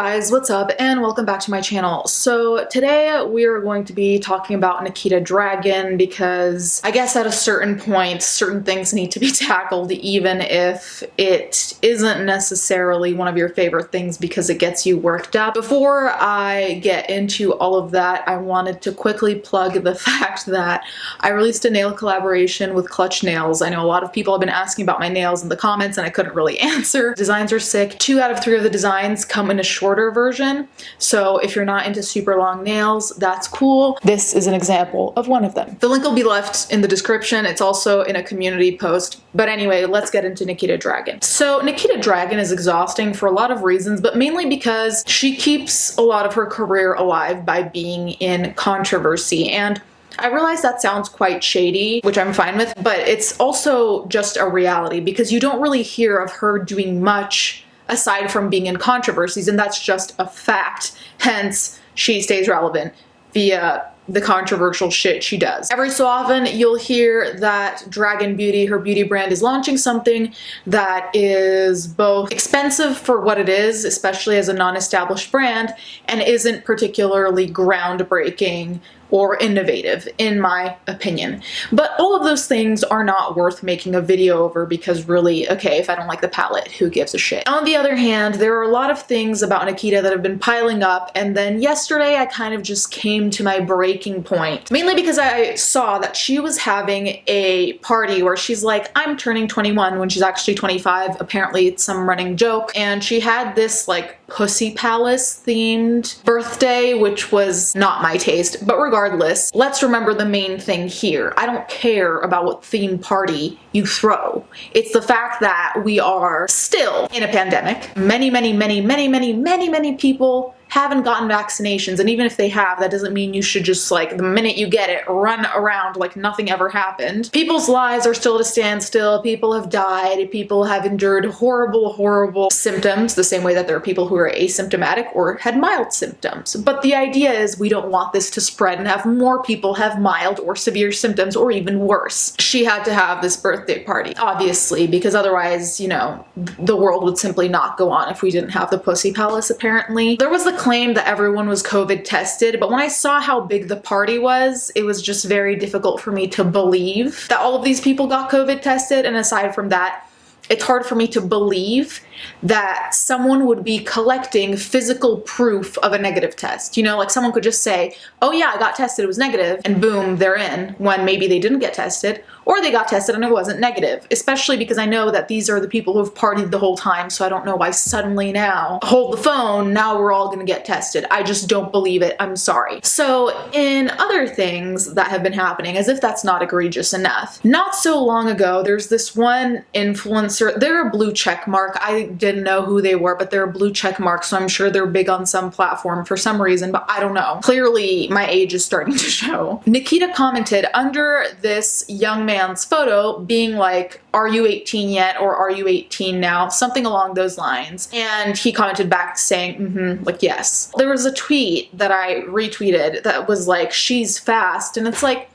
guys, what's up, and welcome back to my channel. So today we are going to be talking about Nikita Dragun because I guess at a certain point certain things need to be tackled even if it isn't necessarily one of your favorite things because it gets you worked up. Before I get into all of that, I wanted to quickly plug the fact that I released a nail collaboration with Clutch Nails. I know a lot of people have been asking about my nails in the comments and I couldn't really answer. Designs are sick. 2 out of 3 of the designs come in a shorter version, so if you're not into super long nails, that's cool. This is an example of one of them. The link will be left in the description. It's also in a community post. But anyway, let's get into Nikita Dragun. So Nikita Dragun is exhausting for a lot of reasons, but mainly because she keeps a lot of her career alive by being in controversy. And I realize that sounds quite shady, which I'm fine with, but it's also just a reality because you don't really hear of her doing much aside from being in controversies, and that's just a fact. Hence, she stays relevant via the controversial shit she does. Every so often, you'll hear that Dragun Beauty, her beauty brand, is launching something that is both expensive for what it is, especially as a non-established brand, and isn't particularly groundbreaking or innovative, in my opinion. But all of those things are not worth making a video over because really, okay, if I don't like the palette, who gives a shit? On the other hand, there are a lot of things about Nikita that have been piling up, and then yesterday I kind of just came to my breaking point. Mainly because I saw that she was having a party where she's like, I'm turning 21 when she's actually 25. Apparently it's some running joke. And she had this like Pussy Palace themed birthday, which was not my taste, but regardless, let's remember the main thing here. I don't care about what theme party you throw. It's the fact that we are still in a pandemic. Many people haven't gotten vaccinations, and even if they have, that doesn't mean you should just, like, the minute you get it, run around like nothing ever happened. People's lives are still at a standstill. People have died. People have endured horrible symptoms, the same way that there are people who are asymptomatic or had mild symptoms. But the idea is we don't want this to spread and have more people have mild or severe symptoms, or even worse. She had to have this birthday party, obviously, because otherwise, you know, the world would simply not go on if we didn't have the Pussy Palace, apparently. There was the claim that everyone was COVID tested, but when I saw how big the party was, it was just very difficult for me to believe that all of these people got COVID tested, and aside from that, it's hard for me to believe that someone would be collecting physical proof of a negative test. You know, like someone could just say, oh yeah, I got tested, it was negative, and boom, they're in, when maybe they didn't get tested, or they got tested and it wasn't negative. Especially because I know that these are the people who have partied the whole time, so I don't know why suddenly now, hold the phone, now we're all gonna get tested. I just don't believe it, I'm sorry. So in other things that have been happening, as if that's not egregious enough, not so long ago, there's this one influencer, they're a blue check mark. I didn't know who they were, but they're a blue check mark, so I'm sure they're big on some platform for some reason, but I don't know. Clearly, my age is starting to show. Nikita commented under this young man's photo being like, are you 18 yet, or are you 18 now? Something along those lines. And he commented back saying, like, yes. There was a tweet that I retweeted that was like, she's fast, and it's like,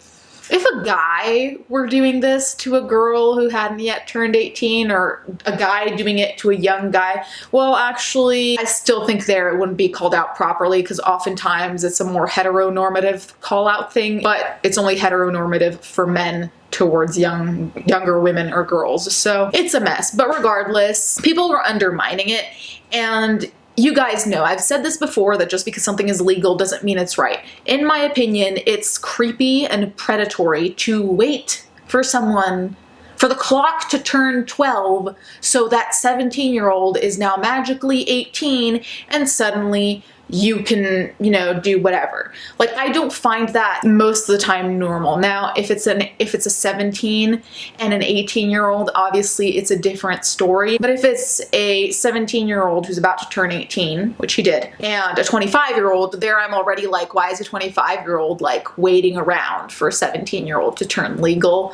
if a guy were doing this to a girl who hadn't yet turned 18, or a guy doing it to a young guy, well, actually, I still think there it wouldn't be called out properly because oftentimes it's a more heteronormative call-out thing, but it's only heteronormative for men towards younger women or girls. So it's a mess. But regardless, people were undermining it, and you guys know, I've said this before, that just because something is legal doesn't mean it's right. In my opinion, it's creepy and predatory to wait for someone, for the clock to turn 12 so that 17-year-old is now magically 18 and suddenly you can, you know, do whatever. Like, I don't find that most of the time normal. Now, if it's a 17 and an 18-year-old, obviously it's a different story. But if it's a 17-year-old who's about to turn 18, which he did, and a 25-year-old, there I'm already like, why is a 25-year-old like waiting around for a 17-year-old to turn legal?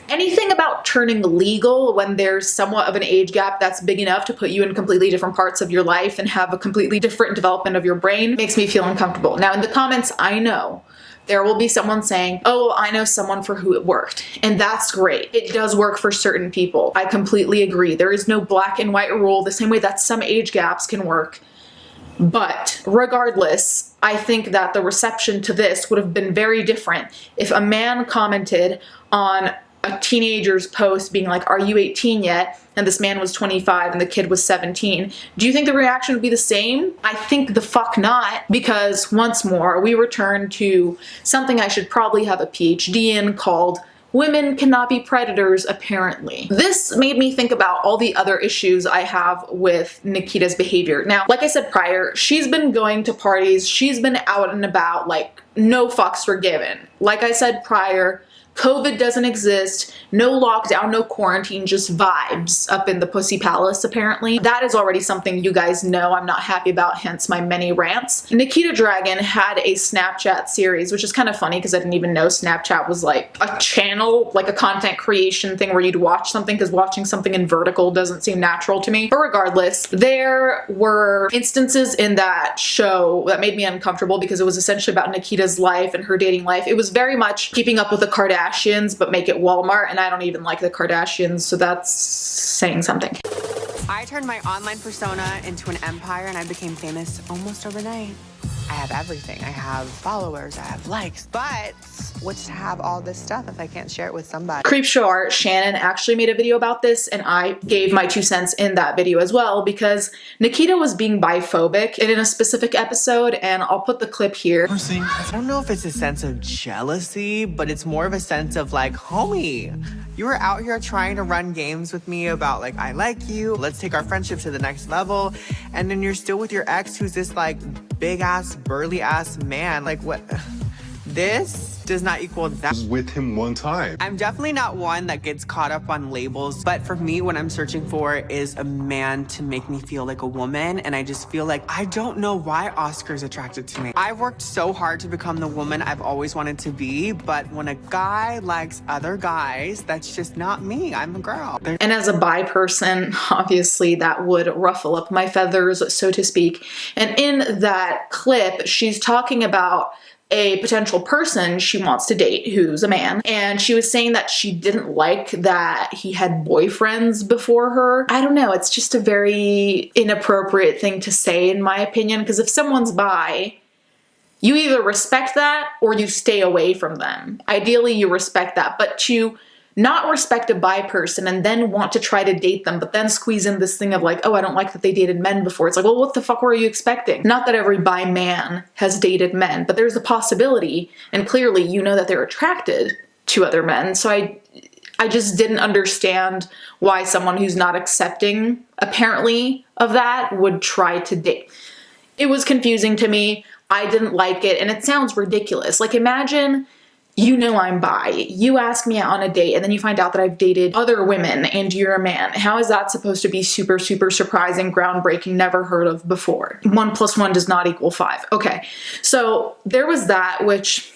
Anything about turning legal when there's somewhat of an age gap that's big enough to put you in completely different parts of your life and have a completely different development of your brain makes me feel uncomfortable. Now, in the comments, I know there will be someone saying, oh, I know someone for who it worked. And that's great. It does work for certain people. I completely agree. There is no black and white rule, the same way that some age gaps can work But regardless, I think that the reception to this would have been very different if a man commented on a teenager's post being like, "Are you 18 yet?" and this man was 25 and the kid was 17. Do you think the reaction would be the same? I think the fuck not, because once more, we return to something I should probably have a PhD in called women cannot be predators, apparently. This made me think about all the other issues I have with Nikita's behavior. Now, like I said prior, she's been going to parties, she's been out and about, like, no fucks were given. Like I said prior, COVID doesn't exist, no lockdown, no quarantine, just vibes up in the Pussy Palace, apparently. That is already something you guys know I'm not happy about, hence my many rants. Nikita Dragun had a Snapchat series, which is kind of funny because I didn't even know Snapchat was like a channel, like a content creation thing where you'd watch something, because watching something in vertical doesn't seem natural to me. But regardless, there were instances in that show that made me uncomfortable because it was essentially about Nikita's life and her dating life. It was very much keeping up with the Kardashians, but make it Walmart, and I don't even like the Kardashians, so that's saying something. I turned my online persona into an empire and I became famous almost overnight. I have everything. I have followers, I have likes, but what's to have all this stuff if I can't share it with somebody? Creepshow Art Shannon actually made a video about this, and I gave my 2 cents in that video as well, because Nikita was being biphobic in a specific episode, and I'll put the clip here. I don't know if it's a sense of jealousy, but it's more of a sense of like, homie, you were out here trying to run games with me about like, I like you, let's take our friendship to the next level, and then you're still with your ex who's this like big ass, burly ass man. Like, what? This does not equal that. I was with him one time. I'm definitely not one that gets caught up on labels, but for me, what I'm searching for is a man to make me feel like a woman, and I just feel like I don't know why Oscar's attracted to me. I've worked so hard to become the woman I've always wanted to be, but when a guy likes other guys, that's just not me. I'm a girl. And as a bi person, obviously that would ruffle up my feathers, so to speak. And in that clip, she's talking about a potential person she wants to date who's a man, and she was saying that she didn't like that he had boyfriends before her. I don't know, it's just a very inappropriate thing to say in my opinion, because if someone's bi, you either respect that or you stay away from them. Ideally you respect that, but to not respect a bi person and then want to try to date them, but then squeeze in this thing of like, oh, I don't like that they dated men before. It's like, well, what the fuck were you expecting? Not that every bi man has dated men, but there's a possibility, and clearly you know that they're attracted to other men. So I just didn't understand why someone who's not accepting, apparently, of that would try to date. It was confusing to me. I didn't like it, and it sounds ridiculous. Like, imagine you know I'm bi, you ask me out on a date, and then you find out that I've dated other women and you're a man. How is that supposed to be super, super surprising, groundbreaking, never heard of before? 1 + 1 does not equal 5. Okay, so there was that, which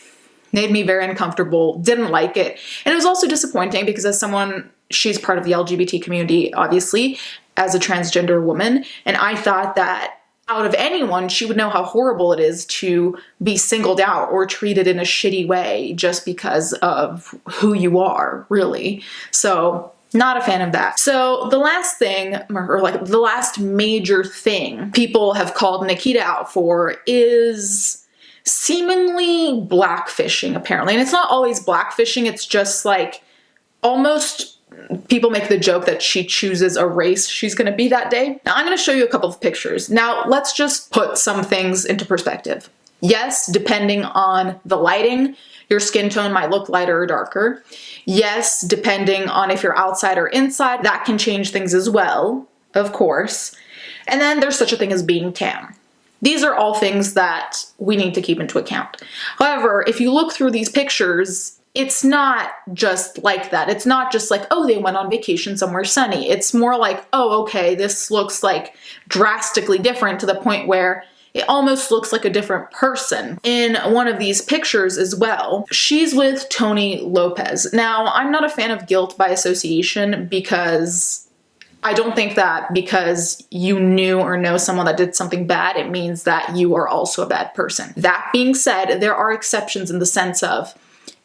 made me very uncomfortable, didn't like it. And it was also disappointing because as someone, she's part of the LGBT community, obviously, as a transgender woman, and I thought that out of anyone, she would know how horrible it is to be singled out or treated in a shitty way just because of who you are, really. So, not a fan of that. So the last thing, or like the last major thing people have called Nikita out for is seemingly blackfishing, apparently. And it's not always blackfishing, it's just like almost people make the joke that she chooses a race she's gonna be that day. Now I'm gonna show you a couple of pictures. Now let's just put some things into perspective. Yes, depending on the lighting, your skin tone might look lighter or darker. Yes, depending on if you're outside or inside, that can change things as well, of course. And then there's such a thing as being tan. These are all things that we need to keep into account. However, if you look through these pictures, it's not just like that. It's not just like, oh, they went on vacation somewhere sunny. It's more like, oh, okay, this looks like drastically different to the point where it almost looks like a different person. In one of these pictures as well, she's with Tony Lopez. Now, I'm not a fan of guilt by association because I don't think that because you knew or know someone that did something bad, it means that you are also a bad person. That being said, there are exceptions in the sense of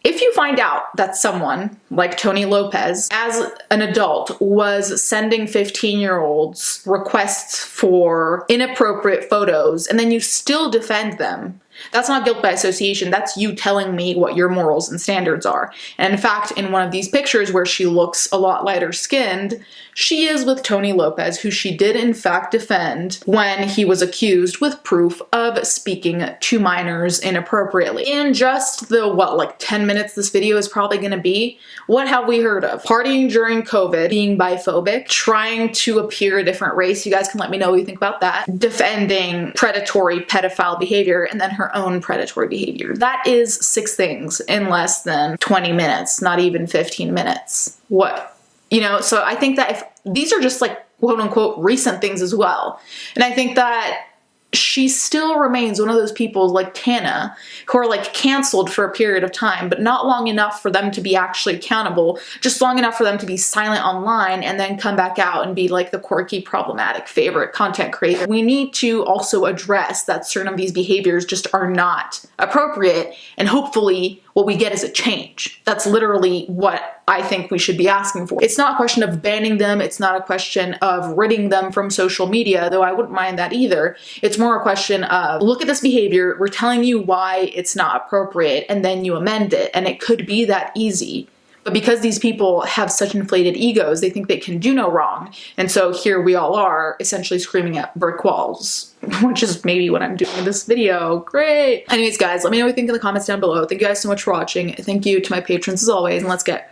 If you find out that someone like Tony Lopez, as an adult, was sending 15-year-olds requests for inappropriate photos, and then you still defend them, that's not guilt by association. That's you telling me what your morals and standards are. And in fact, in one of these pictures where she looks a lot lighter skinned, she is with Tony Lopez, who she did in fact defend when he was accused with proof of speaking to minors inappropriately. In just the, 10 minutes this video is probably gonna be, what have we heard of? Partying during COVID, being biphobic, trying to appear a different race. You guys can let me know what you think about that. Defending predatory pedophile behavior, and then her own predatory behavior. That is 6 things in less than 20 minutes, not even 15 minutes. What? You know, so I think that if these are just like quote unquote recent things as well. And I think that she still remains one of those people like Tana who are like canceled for a period of time, but not long enough for them to be actually accountable, just long enough for them to be silent online and then come back out and be like the quirky, problematic favorite content creator. We need to also address that certain of these behaviors just are not appropriate, and hopefully what we get is a change. That's literally what I think we should be asking for. It's not a question of banning them. It's not a question of ridding them from social media, though I wouldn't mind that either. It's more a question of, look at this behavior, we're telling you why it's not appropriate, and then you amend it. And it could be that easy. But because these people have such inflated egos, they think they can do no wrong. And so here we all are, essentially screaming at brick walls, which is maybe what I'm doing in this video. Great. Anyways, guys, let me know what you think in the comments down below. Thank you guys so much for watching. Thank you to my patrons as always, and let's get